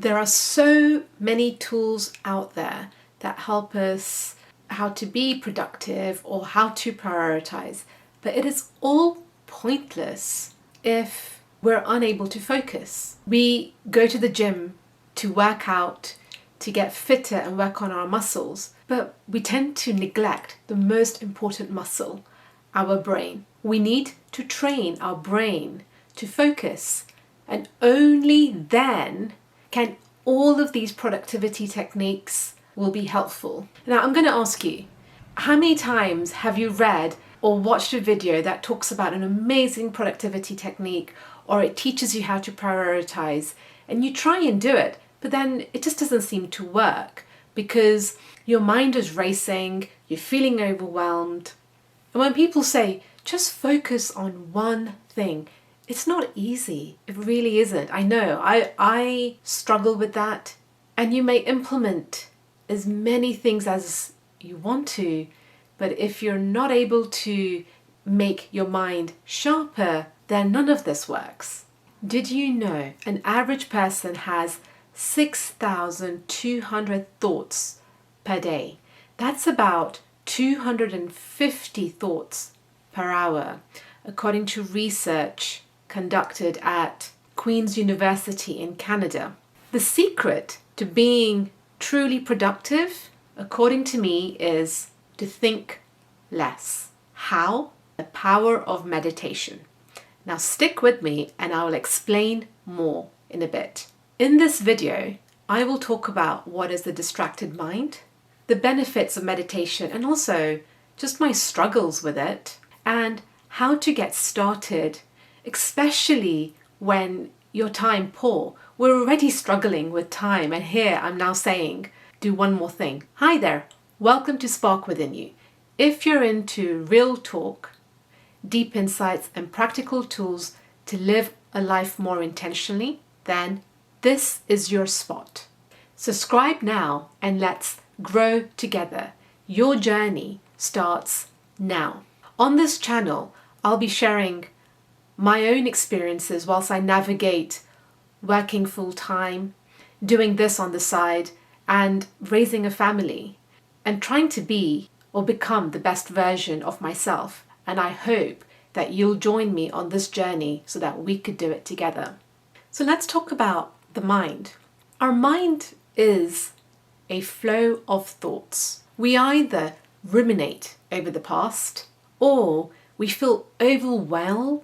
There are so many tools out there that help us how to be productive or how to prioritize, but it is all pointless if we're unable to focus. We go to the gym to work out, to get fitter and work on our muscles, but we tend to neglect the most important muscle, our brain. We need to train our brain to focus, and only then can all of these productivity techniques will be helpful. Now I'm going to ask you, how many times have you read or watched a video that talks about an amazing productivity technique, or it teaches you how to prioritize, and you try and do it, but then it just doesn't seem to work because your mind is racing, you're feeling overwhelmed. And when people say, just focus on one thing, it's not easy. It really isn't. I know. I struggle with that. And you may implement as many things as you want to, but if you're not able to make your mind sharper, then none of this works. Did you know an average person has 6,200 thoughts per day? That's about 250 thoughts per hour, according to research conducted at Queen's University in Canada. The secret to being truly productive, according to me, is to think less. How? The power of meditation. Now stick with me and I will explain more in a bit. In this video, I will talk about what is the distracted mind, the benefits of meditation, and also just my struggles with it, and how to get started, especially when your time poor. We're already struggling with time, and here I'm now saying, do one more thing. Hi there, welcome to Spark Within You. If you're into real talk, deep insights, and practical tools to live a life more intentionally, then this is your spot. Subscribe now and let's grow together. Your journey starts now. On this channel, I'll be sharing my own experiences whilst I navigate working full-time, doing this on the side, and raising a family, and trying to be or become the best version of myself. And I hope that you'll join me on this journey so that we could do it together. So let's talk about the mind. Our mind is a flow of thoughts. We either ruminate over the past, or we feel overwhelmed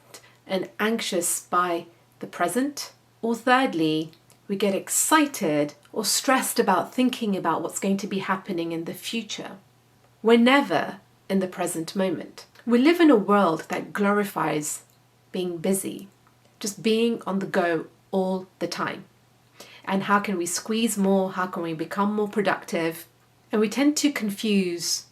and anxious by the present, or thirdly, we get excited or stressed about thinking about what's going to be happening in the future. We're never in the present moment. We live in a world that glorifies being busy, just being on the go all the time. And how can we squeeze more? How can we become more productive? And we tend to confuse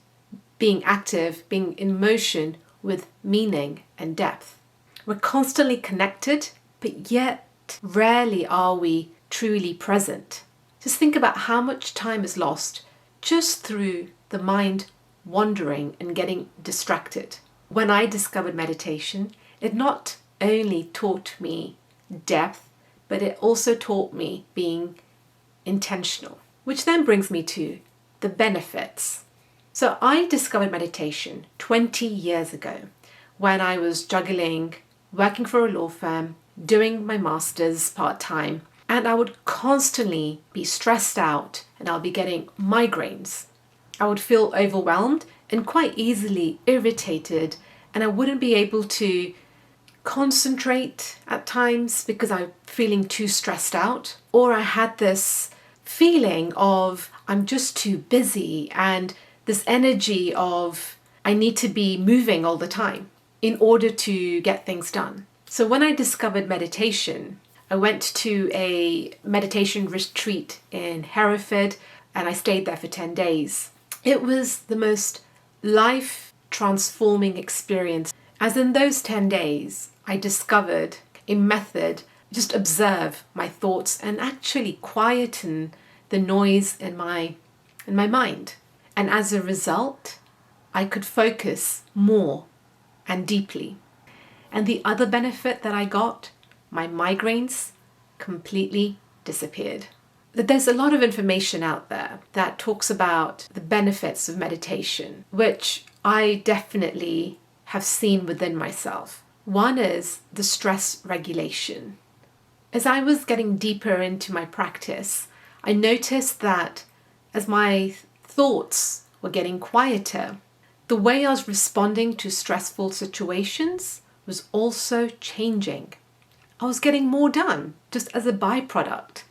being active, being in motion, with meaning and depth. We're constantly connected, but yet rarely are we truly present. Just think about how much time is lost just through the mind wandering and getting distracted. When I discovered meditation, it not only taught me depth, but it also taught me being intentional, which then brings me to the benefits. So I discovered meditation 20 years ago when I was juggling working for a law firm, doing my master's part-time, and I would constantly be stressed out and I'll be getting migraines. I would feel overwhelmed and quite easily irritated, and I wouldn't be able to concentrate at times because I'm feeling too stressed out, or I had this feeling of I'm just too busy and this energy of I need to be moving all the time in order to get things done. So when I discovered meditation, I went to a meditation retreat in Hereford and I stayed there for 10 days. It was the most life-transforming experience, as in those 10 days I discovered a method, just observe my thoughts and actually quieten the noise in my mind. And as a result, I could focus more and deeply. And the other benefit that I got, my migraines completely disappeared. that there's a lot of information out there that talks about the benefits of meditation, which I definitely have seen within myself. One is the stress regulation. As I was getting deeper into my practice, I noticed that as my thoughts were getting quieter, the way I was responding to stressful situations was also changing. I was getting more done just as a byproduct.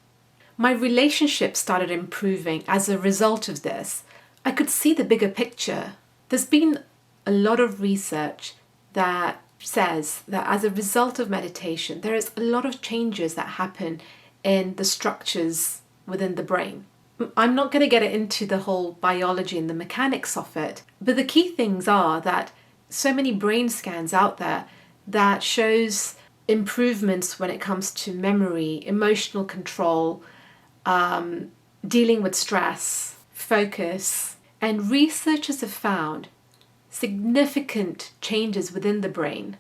My relationship started improving as a result of this. I could see the bigger picture. There's been a lot of research that says that as a result of meditation, there is a lot of changes that happen in the structures within the brain. I'm not going to get into the whole biology and the mechanics of it, but the key things are that so many brain scans out there that shows improvements when it comes to memory, emotional control, dealing with stress, focus, and researchers have found significant changes within the brain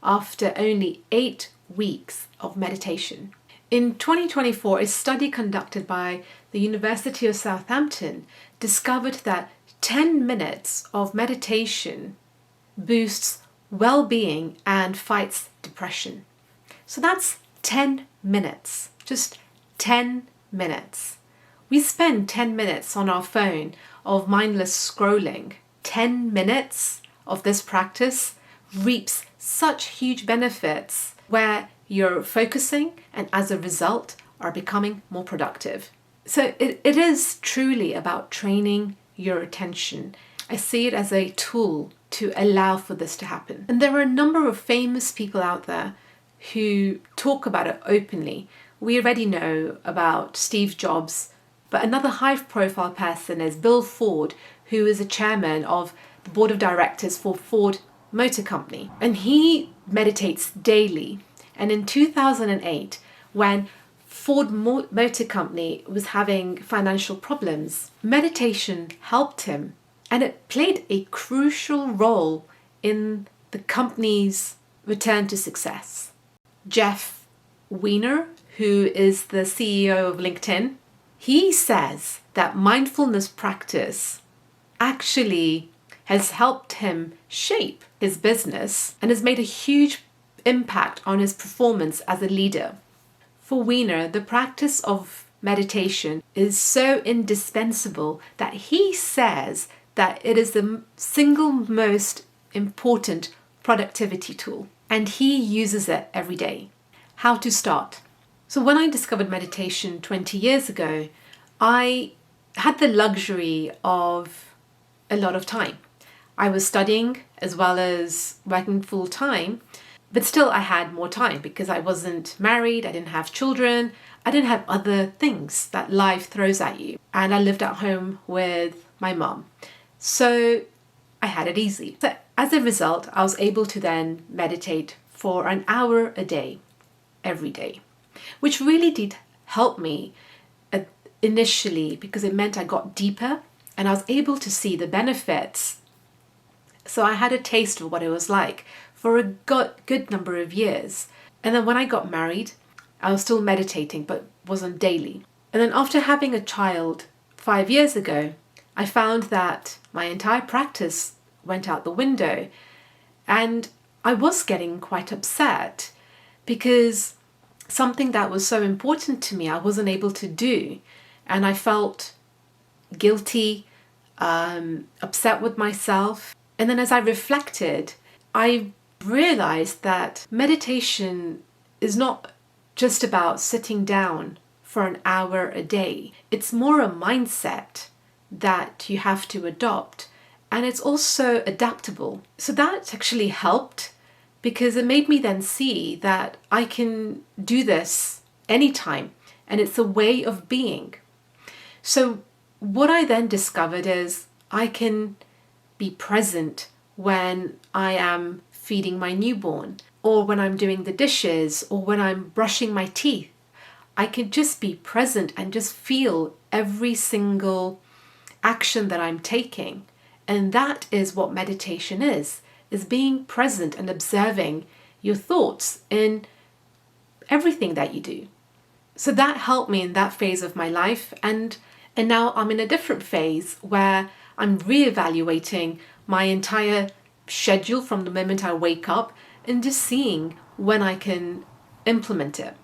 after only 8 weeks of meditation. In 2024, a study conducted by the University of Southampton discovered that 10 minutes of meditation boosts well-being and fights depression. So that's 10 minutes, just 10 minutes. We spend 10 minutes on our phone of mindless scrolling. 10 minutes of this practice reaps such huge benefits where you're focusing and as a result are becoming more productive. So it is truly about training your attention. I see it as a tool to allow for this to happen. And there are a number of famous people out there who talk about it openly. We already know about Steve Jobs, but another high-profile person is Bill Ford, who is a chairman of the board of directors for Ford Motor Company. And he meditates daily. And in 2008, when Ford Motor Company was having financial problems, meditation helped him, and it played a crucial role in the company's return to success. Jeff Weiner, who is the CEO of LinkedIn, he says that mindfulness practice actually has helped him shape his business and has made a huge impact on his performance as a leader. For Weiner, the practice of meditation is so indispensable that he says that it is the single most important productivity tool, and he uses it every day. How to start? So when I discovered meditation 20 years ago, I had the luxury of a lot of time. I was studying as well as working full time, but still I had more time because I wasn't married, I didn't have children, I didn't have other things that life throws at you. And I lived at home with my mum. So I had it easy. So as a result, I was able to then meditate for an hour a day, every day, which really did help me initially because it meant I got deeper and I was able to see the benefits. So I had a taste of what it was like for a good number of years. And then when I got married, I was still meditating, but wasn't daily. And then after having a child 5 years ago, I found that my entire practice went out the window. And I was getting quite upset because something that was so important to me, I wasn't able to do. And I felt guilty, upset with myself. And then as I reflected, I realized that meditation is not just about sitting down for an hour a day. It's more a mindset that you have to adopt. And it's also adaptable. So that actually helped because it made me then see that I can do this anytime and it's a way of being. So what I then discovered is I can be present when I am feeding my newborn or when I'm doing the dishes or when I'm brushing my teeth. I can just be present and just feel every single action that I'm taking. And that is what meditation is being present and observing your thoughts in everything that you do. So that helped me in that phase of my life. And now I'm in a different phase where I'm reevaluating my entire schedule from the moment I wake up and just seeing when I can implement it.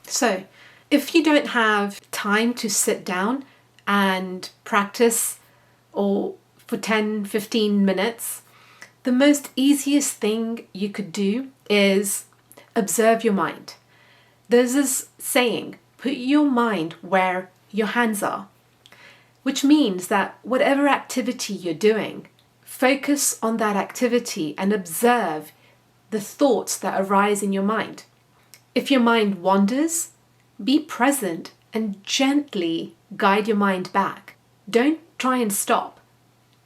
So if you don't have time to sit down and practice or for 10-15 minutes, the most easiest thing you could do is observe your mind. There's this saying, put your mind where your hands are, which means that whatever activity you're doing, focus on that activity and observe the thoughts that arise in your mind. If your mind wanders, be present and gently guide your mind back. Don't try and stop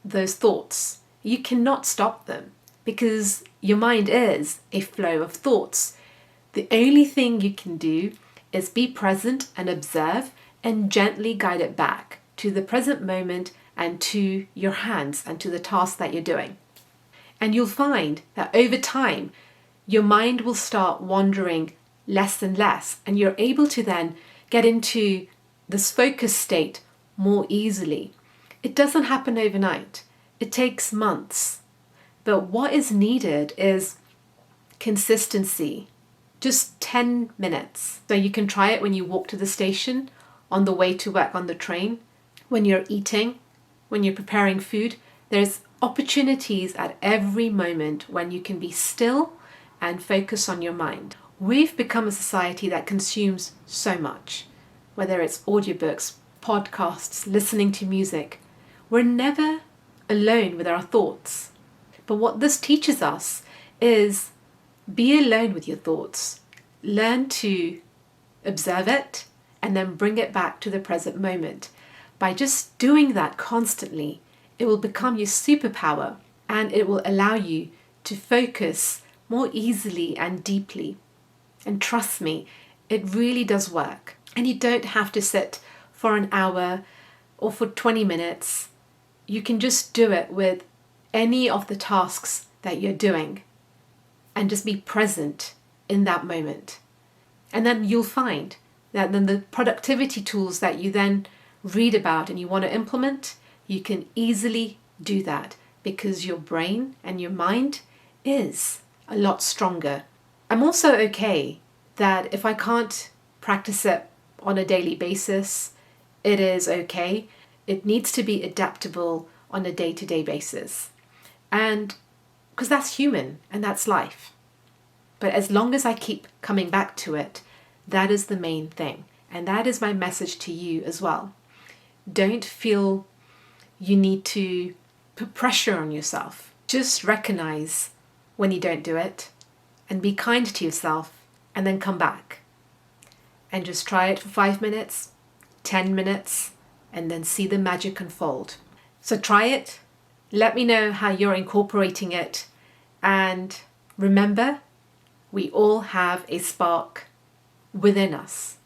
those thoughts. You cannot stop them because your mind is a flow of thoughts. The only thing you can do is be present and observe and gently guide it back to the present moment and to your hands and to the task that you're doing. And you'll find that over time, your mind will start wandering less and less, and you're able to then get into this focus state more easily. It doesn't happen overnight. It takes months. But what is needed is consistency. Just 10 minutes. So you can try it when you walk to the station, on the way to work on the train, when you're eating, when you're preparing food. There's opportunities at every moment when you can be still and focus on your mind. We've become a society that consumes so much, whether it's audiobooks, podcasts, listening to music. We're never alone with our thoughts. But what this teaches us is be alone with your thoughts. Learn to observe it and then bring it back to the present moment. By just doing that constantly, it will become your superpower and it will allow you to focus more easily and deeply. And trust me, it really does work. And you don't have to sit for an hour or for 20 minutes. You can just do it with any of the tasks that you're doing and just be present in that moment. And then you'll find that then the productivity tools that you then read about and you want to implement, you can easily do that because your brain and your mind is a lot stronger. I'm also okay that if I can't practice it on a daily basis, it is okay. It needs to be adaptable on a day-to-day basis. And because that's human and that's life. But as long as I keep coming back to it, that is the main thing. And that is my message to you as well. Don't feel you need to put pressure on yourself. Just recognize when you don't do it and be kind to yourself and then come back. And just try it for 5 minutes, 10 minutes, and then see the magic unfold. So try it. Let me know how you're incorporating it. And remember, we all have a spark within us.